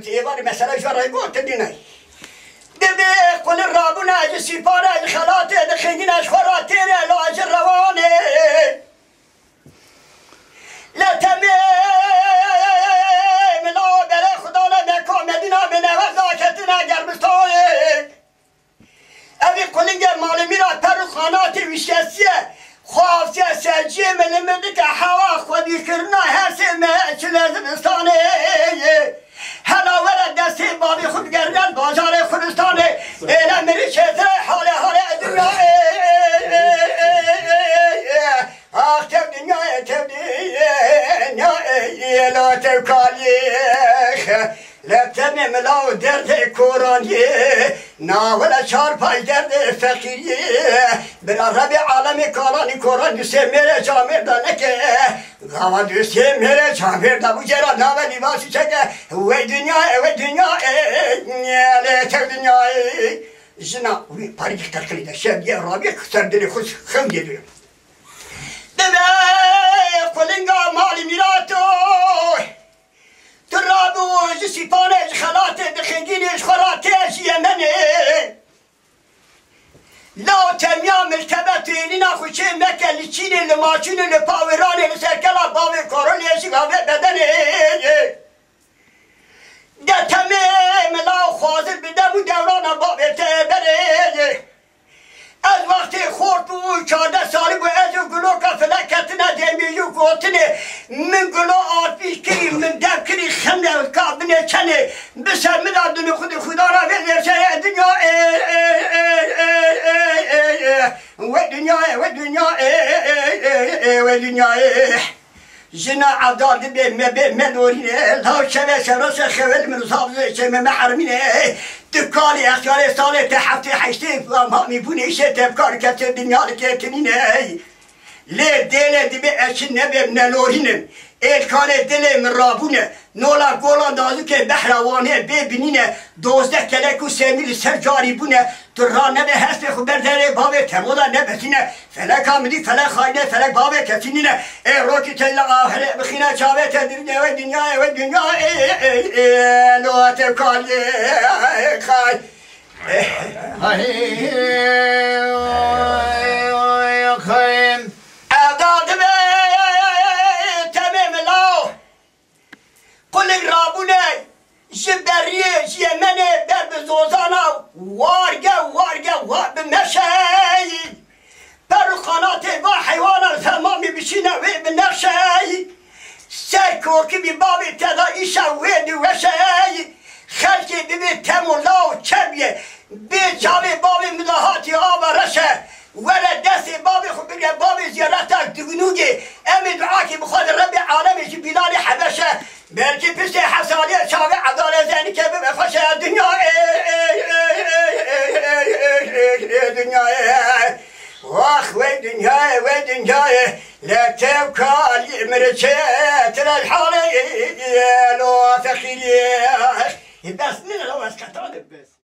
تيبار مثلا جرى يقول تديني دبي قل الرابنا جسيبانا الخلاطي دخينا شخراتين لا جرواني لا تميم لا بلا خدانا بكو مدينة من وزاكتنا قربستاني أبي قلنجر مالي ميرا پرخاناتي وشتسيه خواسته سجی ملمدی که هوا خودی کرنا هرسی مهچ لازمستانه هلا ولد دستی بابی خود گردن بازار خودستانه ایلا مری چهتره حال دنیا آخ تب دنیا لا تبکالیخ لبتنی ملاو درد کورانی ناولا چار پای درد فقیری برا رب عالم کارانی کوران دوسته میره جامر دانکه غاما دوسته میره جامر دابو جرا ناوه لیباسی چکه وی دنیا لیتر دنیا جنا وی پاریک ترکلیده شبیه رابی کسر دلی خوش خم دیدویم دبه قلنگا مالی میراتو ترابو جسيبانج خلاطي دخنجينيش خراتيش يمني لا تميام مرتبتي لنا خوشي مكة لتشيني لماچيني لپاوراني لسركلا باوي كوروليشي باوي بدني ده تميم لا خوازر بدمو دورانا باوي تبري از وقتی خورد بو 14 سالی بو از گلوکا فلکتنا دمیجو گوتنی من گلو آتیش کری من دم کری خمده کابنه چنه بسر مدادن خدا را بزرچه دنیا و دنیا جنا عداد به مدورینه لا شبه شراس خوال من صابز چه محرمینه دکانی اختیار سال تحفت حشتی ما میبونی شه تفکار کت دنیا لکتنینه لی دل دیبه اچین نبه نلورینم الکان دل من رابونه نولا گولان دازو که بحروانه ببینینه 12 کلک و 3 میل سر جاری بونه تو را نبه هست خود برداره بابه تمودا نبسینه فلک آمدی فلک خاینه فلک بابه کسینینه ای روکی تیلا آخره بخینه چاوه تدرینه و دنیا لوات کالی خای خایم اعداد به قلق رابونه جبریه جیمنه در بزوزانا وارگه بمشهی پرخانات و حیوانا تمامی بشینه و بنخشهی سرکوکی بی بابی تداییشا و دوشهی خلکی ببی تمولا و چبیه بی جاوی بابی مداهاتی آورشه ولا دست بابي خبرية بابي زيارتك دقنوجي أمي دعاكي بخود ربي عالمي في بلاد حبشة بلكي بس حسالية شاوي عدالة زيني كيف بخشة الدنيا دنيا واخ وي دنيا لا تبكى مرشات الحالي لو فخيري بس من لو اسكتان بس